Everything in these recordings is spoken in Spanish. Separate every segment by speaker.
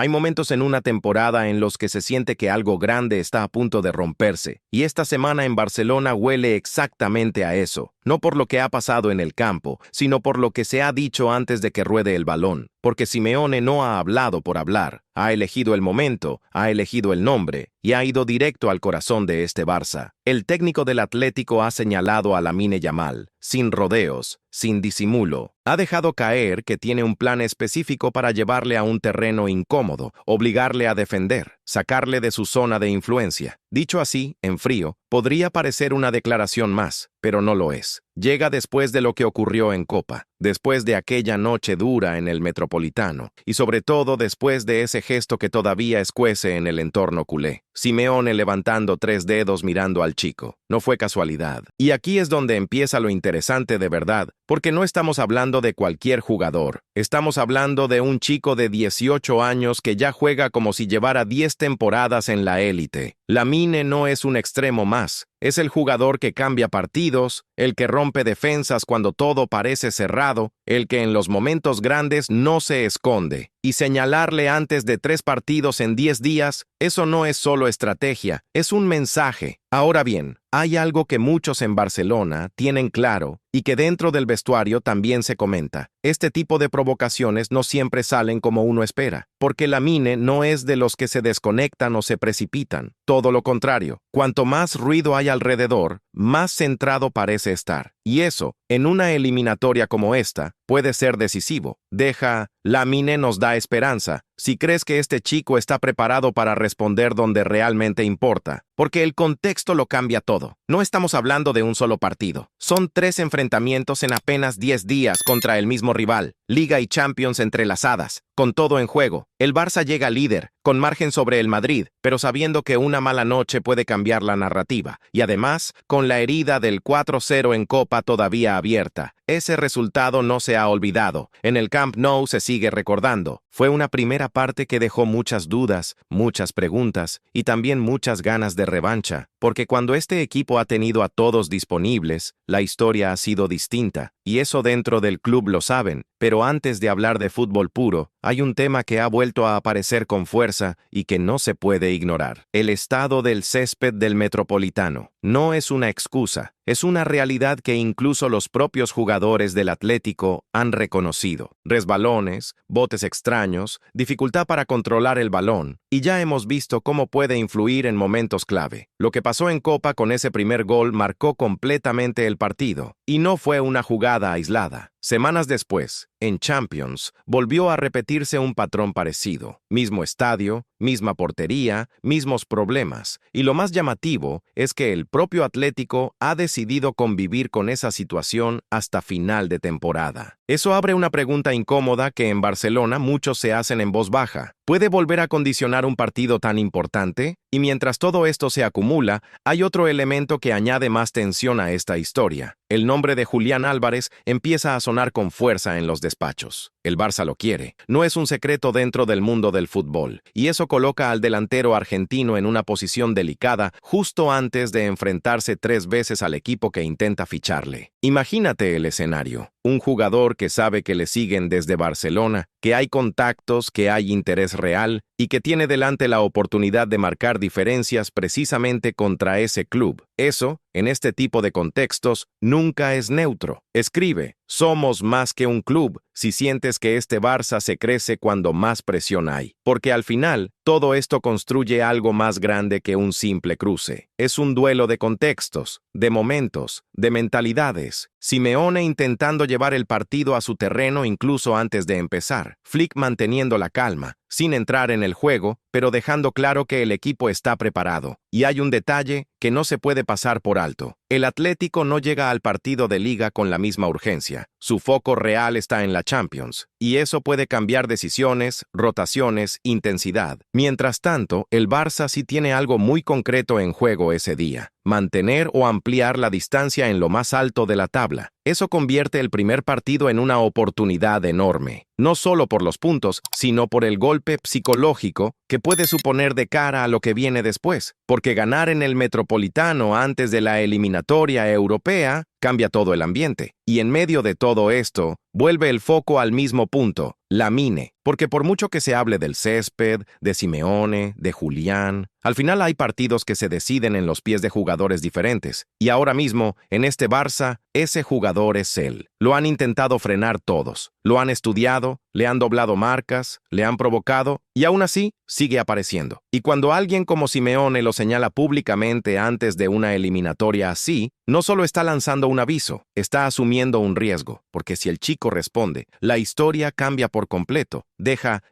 Speaker 1: Hay momentos en una temporada en los que se siente que algo grande está a punto de romperse, y esta semana en Barcelona huele exactamente a eso, no por lo que ha pasado en el campo, sino por lo que se ha dicho antes de que ruede el balón, porque Simeone no ha hablado por hablar, ha elegido el momento, ha elegido el nombre, y ha ido directo al corazón de este Barça. El técnico del Atlético ha señalado a Lamine Yamal, sin rodeos, sin disimulo. Ha dejado caer que tiene un plan específico para llevarle a un terreno incómodo, obligarle a defender, sacarle de su zona de influencia. Dicho así, en frío, podría parecer una declaración más, pero no lo es. Llega después de lo que ocurrió en Copa, después de aquella noche dura en el Metropolitano, y sobre todo después de ese gesto que todavía escuece en el entorno culé. Simeone levantando 3 dedos mirando al chico. No fue casualidad. Y aquí es donde empieza lo interesante de verdad, porque no estamos hablando de cualquier jugador. Estamos hablando de un chico de 18 años que ya juega como si llevara 10 temporadas en la élite. Lamine no es un extremo más. Es el jugador que cambia partidos, el que rompe defensas cuando todo parece cerrado, el que en los momentos grandes no se esconde. Y señalarle antes de 3 partidos en 10 días, eso no es solo estrategia, es un mensaje. Ahora bien, hay algo que muchos en Barcelona tienen claro y que dentro del vestuario también se comenta. Este tipo de provocaciones no siempre salen como uno espera, porque Lamine no es de los que se desconectan o se precipitan. Todo lo contrario, cuanto más ruido hay alrededor, más centrado parece estar. Y eso, en una eliminatoria como esta, puede ser decisivo. Lamine nos da esperanza. Si crees que este chico está preparado para responder donde realmente importa, porque el contexto lo cambia todo. No estamos hablando de un solo partido. Son 3 enfrentamientos en apenas 10 días contra el mismo rival. Liga y Champions entrelazadas, con todo en juego. El Barça llega líder, con margen sobre el Madrid, pero sabiendo que una mala noche puede cambiar la narrativa. Y además, con la herida del 4-0 en Copa todavía abierta. Ese resultado no se ha olvidado. En el Camp Nou se sigue recordando. Fue una primera parte que dejó muchas dudas, muchas preguntas y también muchas ganas de revancha, porque cuando este equipo ha tenido a todos disponibles, la historia ha sido distinta, y eso dentro del club lo saben. Pero antes de hablar de fútbol puro, hay un tema que ha vuelto a aparecer con fuerza y que no se puede ignorar. El estado del césped del Metropolitano. No es una excusa, es una realidad que incluso los propios jugadores del Atlético han reconocido. Resbalones, botes extraños, dificultad para controlar el balón, y ya hemos visto cómo puede influir en momentos clave. Lo que pasó en Copa con ese primer gol marcó completamente el partido, y no fue una jugada aislada. Semanas después, en Champions, volvió a repetirse un patrón parecido. Mismo estadio, misma portería, mismos problemas. Y lo más llamativo es que el propio Atlético ha decidido convivir con esa situación hasta final de temporada. Eso abre una pregunta incómoda que en Barcelona muchos se hacen en voz baja. ¿Puede volver a condicionar un partido tan importante? Y mientras todo esto se acumula, hay otro elemento que añade más tensión a esta historia. El nombre de Julián Álvarez empieza a sonar con fuerza en los despachos. El Barça lo quiere. No es un secreto dentro del mundo del fútbol. Y eso coloca al delantero argentino en una posición delicada justo antes de enfrentarse 3 veces al equipo que intenta ficharle. Imagínate el escenario. Un jugador que sabe que le siguen desde Barcelona, que hay contactos, que hay interés real y que tiene delante la oportunidad de marcar diferencias precisamente contra ese club. Eso, en este tipo de contextos, nunca es neutro. Escribe: somos más que un club si sientes que este Barça se crece cuando más presión hay. Porque al final, todo esto construye algo más grande que un simple cruce. Es un duelo de contextos, de momentos, de mentalidades. Simeone intentando llevar el partido a su terreno incluso antes de empezar. Flick manteniendo la calma, sin entrar en el juego, pero dejando claro que el equipo está preparado. Y hay un detalle que no se puede pasar por alto. El Atlético no llega al partido de Liga con la misma urgencia. Su foco real está en la Champions, y eso puede cambiar decisiones, rotaciones, intensidad. Mientras tanto, el Barça sí tiene algo muy concreto en juego ese día: mantener o ampliar la distancia en lo más alto de la tabla. Eso convierte el primer partido en una oportunidad enorme, no solo por los puntos, sino por el golpe psicológico que puede suponer de cara a lo que viene después, porque ganar en el Metropolitano antes de la eliminatoria europea cambia todo el ambiente. Y en medio de todo esto, vuelve el foco al mismo punto, Lamine. Porque por mucho que se hable del césped, de Simeone, de Julián, al final hay partidos que se deciden en los pies de jugadores diferentes. Y ahora mismo, en este Barça, ese jugador es él. Lo han intentado frenar todos. Lo han estudiado, le han doblado marcas, le han provocado, y aún así, sigue apareciendo. Y cuando alguien como Simeone lo señala públicamente antes de una eliminatoria así, no solo está lanzando un aviso, está asumiendo un riesgo, porque si el chico responde, la historia cambia por completo.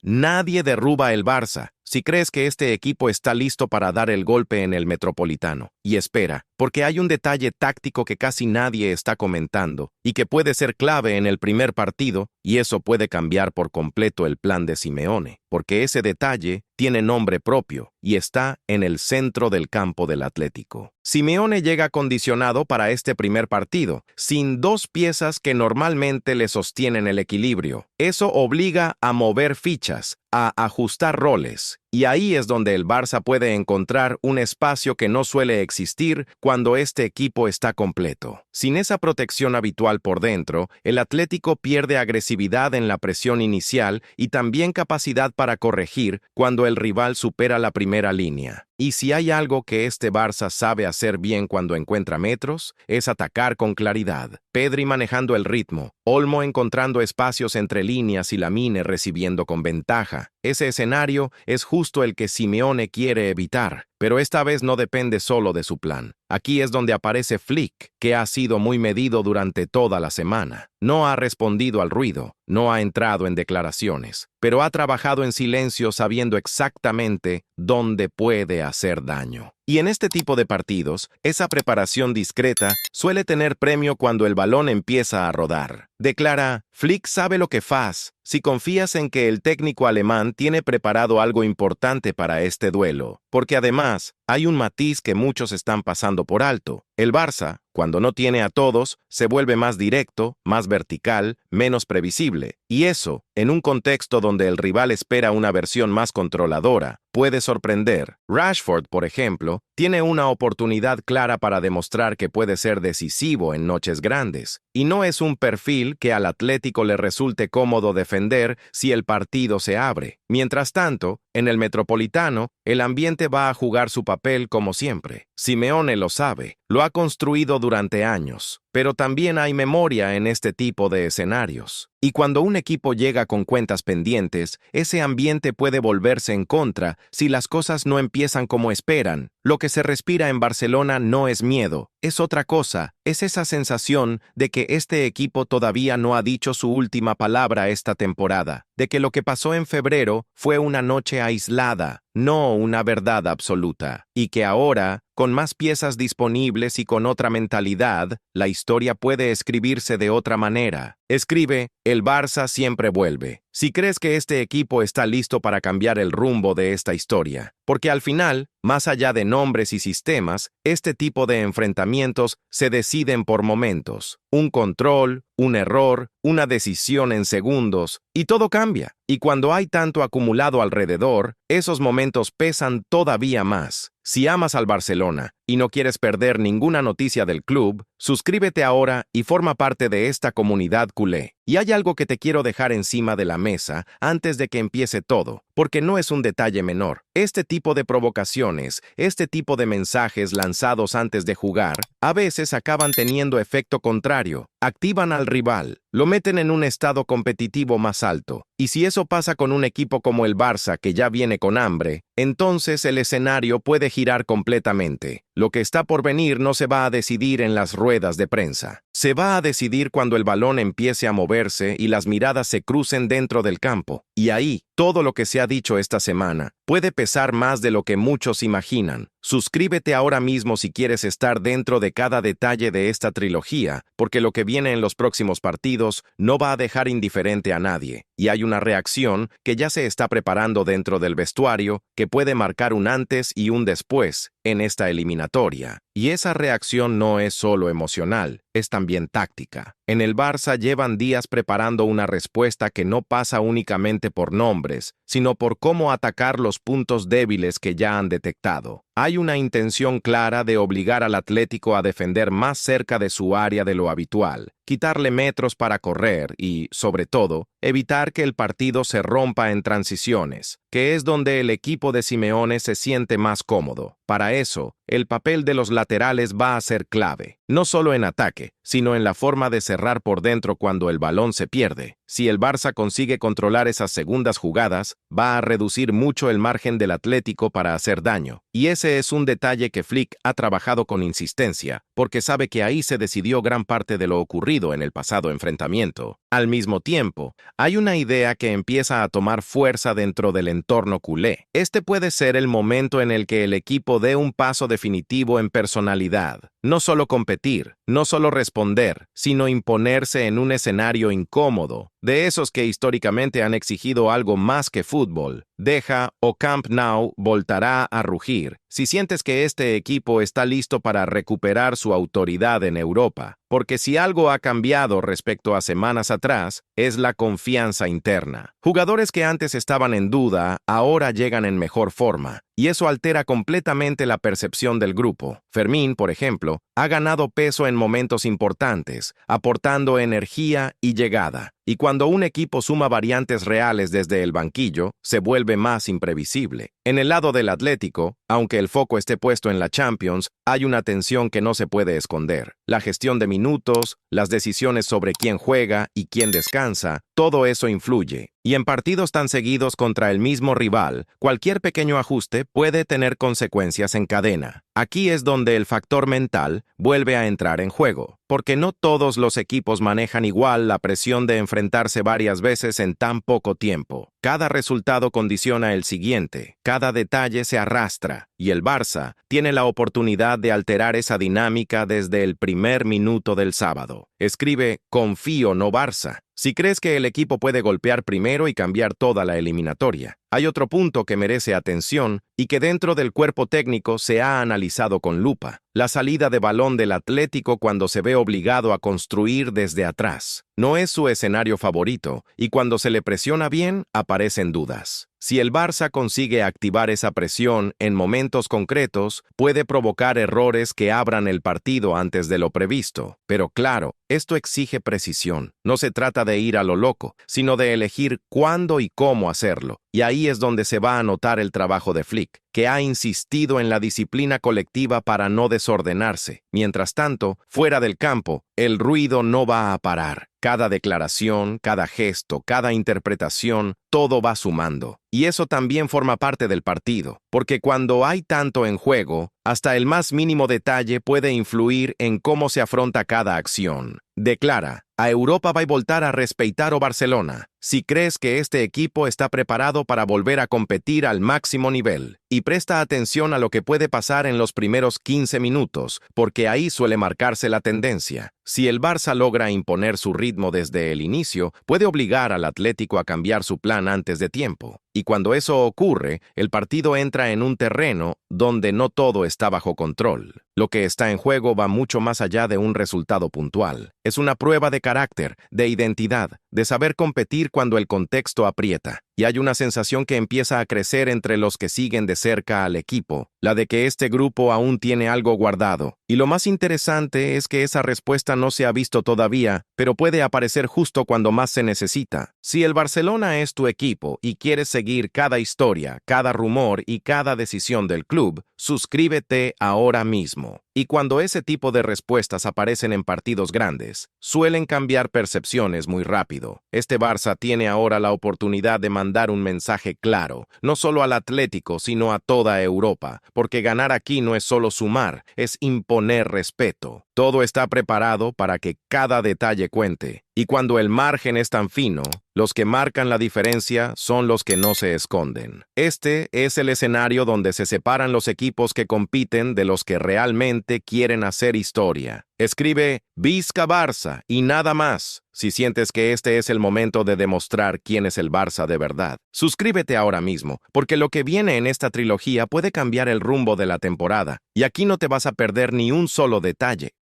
Speaker 1: Nadie derruba el Barça. Si crees que este equipo está listo para dar el golpe en el Metropolitano. Y espera, porque hay un detalle táctico que casi nadie está comentando y que puede ser clave en el primer partido, y eso puede cambiar por completo el plan de Simeone, porque ese detalle tiene nombre propio y está en el centro del campo del Atlético. Simeone llega condicionado para este primer partido, sin dos piezas que normalmente le sostienen el equilibrio. Eso obliga a mover fichas, a ajustar roles. Y ahí es donde el Barça puede encontrar un espacio que no suele existir cuando este equipo está completo. Sin esa protección habitual por dentro, el Atlético pierde agresividad en la presión inicial y también capacidad para corregir cuando el rival supera la primera línea. Y si hay algo que este Barça sabe hacer bien cuando encuentra metros, es atacar con claridad. Pedri manejando el ritmo, Olmo encontrando espacios entre líneas y Lamine recibiendo con ventaja. Ese escenario es justo el que Simeone quiere evitar, pero esta vez no depende solo de su plan. Aquí es donde aparece Flick, que ha sido muy medido durante toda la semana. No ha respondido al ruido, no ha entrado en declaraciones, pero ha trabajado en silencio sabiendo exactamente dónde puede hacer daño. Y en este tipo de partidos, esa preparación discreta suele tener premio cuando el balón empieza a rodar. Declara, Flick sabe lo que faz, si confías en que el técnico alemán tiene preparado algo importante para este duelo. Porque además, hay un matiz que muchos están pasando por alto. El Barça, cuando no tiene a todos, se vuelve más directo, más vertical, menos previsible. Y eso, en un contexto donde el rival espera una versión más controladora, puede sorprender. Rashford, por ejemplo, tiene una oportunidad clara para demostrar que puede ser decisivo en noches grandes. Y no es un perfil que al Atlético le resulte cómodo defender si el partido se abre. Mientras tanto, en el Metropolitano, el ambiente va a jugar su papel como siempre. Simeone lo sabe, lo ha construido durante años, pero también hay memoria en este tipo de escenarios. Y cuando un equipo llega con cuentas pendientes, ese ambiente puede volverse en contra si las cosas no empiezan como esperan. Lo que se respira en Barcelona no es miedo, es otra cosa, es esa sensación de que este equipo todavía no ha dicho su última palabra esta temporada, de que lo que pasó en febrero fue una noche aislada, no una verdad absoluta, y que ahora, con más piezas disponibles y con otra mentalidad, la historia puede escribirse de otra manera. Escribe, el Barça siempre vuelve. Si crees que este equipo está listo para cambiar el rumbo de esta historia, porque al final, más allá de nombres y sistemas, este tipo de enfrentamientos se deciden por momentos. Un control, un error, una decisión en segundos, y todo cambia. Y cuando hay tanto acumulado alrededor, esos momentos pesan todavía más. Si amas al Barcelona y no quieres perder ninguna noticia del club, suscríbete ahora y forma parte de esta comunidad culé. Y hay algo que te quiero dejar encima de la mesa antes de que empiece todo, porque no es un detalle menor. Este tipo de provocaciones, este tipo de mensajes lanzados antes de jugar, a veces acaban teniendo efecto contrario. Activan al rival, lo meten en un estado competitivo más alto. Y si eso pasa con un equipo como el Barça, que ya viene con hambre, entonces el escenario puede girar completamente. Lo que está por venir no se va a decidir en las ruedas de prensa. Se va a decidir cuando el balón empiece a moverse y las miradas se crucen dentro del campo. Y ahí, todo lo que se ha dicho esta semana puede pesar más de lo que muchos imaginan. Suscríbete ahora mismo si quieres estar dentro de cada detalle de esta trilogía, porque lo que viene en los próximos partidos no va a dejar indiferente a nadie. Y hay una reacción que ya se está preparando dentro del vestuario que puede marcar un antes y un después en esta eliminatoria. Y esa reacción no es solo emocional, es también táctica. En el Barça llevan días preparando una respuesta que no pasa únicamente por nombres, sino por cómo atacar los puntos débiles que ya han detectado. Hay una intención clara de obligar al Atlético a defender más cerca de su área de lo habitual, quitarle metros para correr y, sobre todo, evitar que el partido se rompa en transiciones, que es donde el equipo de Simeone se siente más cómodo. Para eso, el papel de los laterales va a ser clave, no solo en ataque, sino en la forma de cerrar por dentro cuando el balón se pierde. Si el Barça consigue controlar esas segundas jugadas, va a reducir mucho el margen del Atlético para hacer daño. Y ese es un detalle que Flick ha trabajado con insistencia, porque sabe que ahí se decidió gran parte de lo ocurrido en el pasado enfrentamiento. Al mismo tiempo, hay una idea que empieza a tomar fuerza dentro del entorno culé. Este puede ser el momento en el que el equipo dé un paso definitivo en personalidad. No solo competir, no solo responder, sino imponerse en un escenario incómodo, de esos que históricamente han exigido algo más que fútbol. Deja o Camp Nou voltará a rugir si sientes que este equipo está listo para recuperar su autoridad en Europa, porque si algo ha cambiado respecto a semanas atrás, es la confianza interna. Jugadores que antes estaban en duda, ahora llegan en mejor forma, y eso altera completamente la percepción del grupo. Fermín, por ejemplo, ha ganado peso en momentos importantes, aportando energía y llegada. Y cuando un equipo suma variantes reales desde el banquillo, se vuelve más imprevisible. En el lado del Atlético, aunque el foco esté puesto en la Champions, hay una tensión que no se puede esconder. La gestión de minutos, las decisiones sobre quién juega y quién descansa, todo eso influye. Y en partidos tan seguidos contra el mismo rival, cualquier pequeño ajuste puede tener consecuencias en cadena. Aquí es donde el factor mental vuelve a entrar en juego, porque no todos los equipos manejan igual la presión de enfrentarse varias veces en tan poco tiempo. Cada resultado condiciona el siguiente, cada detalle se arrastra, y el Barça tiene la oportunidad de alterar esa dinámica desde el primer minuto del sábado. Escribe "Confío, no Barça", si crees que el equipo puede golpear primero y cambiar toda la eliminatoria. Hay otro punto que merece atención y que dentro del cuerpo técnico se ha analizado con lupa: la salida de balón del Atlético cuando se ve obligado a construir desde atrás. No es su escenario favorito, y cuando se le presiona bien, aparecen dudas. Si el Barça consigue activar esa presión en momentos concretos, puede provocar errores que abran el partido antes de lo previsto. Pero claro, esto exige precisión. No se trata de ir a lo loco, sino de elegir cuándo y cómo hacerlo. Y ahí es donde se va a notar el trabajo de Flick, que ha insistido en la disciplina colectiva para no desordenarse. Mientras tanto, fuera del campo, el ruido no va a parar. Cada declaración, cada gesto, cada interpretación, todo va sumando. Y eso también forma parte del partido, porque cuando hay tanto en juego, hasta el más mínimo detalle puede influir en cómo se afronta cada acción. Declara: a Europa va a voltar a respetar o Barcelona, si crees que este equipo está preparado para volver a competir al máximo nivel. Y presta atención a lo que puede pasar en los primeros 15 minutos, porque ahí suele marcarse la tendencia. Si el Barça logra imponer su ritmo desde el inicio, puede obligar al Atlético a cambiar su plan antes de tiempo. Y cuando eso ocurre, el partido entra en un terreno donde no todo está bajo control. Lo que está en juego va mucho más allá de un resultado puntual. Es una prueba de carácter, de identidad, de saber competir cuando el contexto aprieta. Y hay una sensación que empieza a crecer entre los que siguen de cerca al equipo, la de que este grupo aún tiene algo guardado. Y lo más interesante es que esa respuesta no se ha visto todavía, pero puede aparecer justo cuando más se necesita. Si el Barcelona es tu equipo y quieres seguir cada historia, cada rumor y cada decisión del club, suscríbete ahora mismo. Y cuando ese tipo de respuestas aparecen en partidos grandes, suelen cambiar percepciones muy rápido. Este Barça tiene ahora la oportunidad de mandar un mensaje claro, no solo al Atlético, sino a toda Europa, porque ganar aquí no es solo sumar, es imponer respeto. Todo está preparado para que cada detalle cuente. Y cuando el margen es tan fino, los que marcan la diferencia son los que no se esconden. Este es el escenario donde se separan los equipos que compiten de los que realmente quieren hacer historia. Escribe "Visca Barça" y nada más, si sientes que este es el momento de demostrar quién es el Barça de verdad. Suscríbete ahora mismo, porque lo que viene en esta trilogía puede cambiar el rumbo de la temporada, y aquí no te vas a perder ni un solo detalle.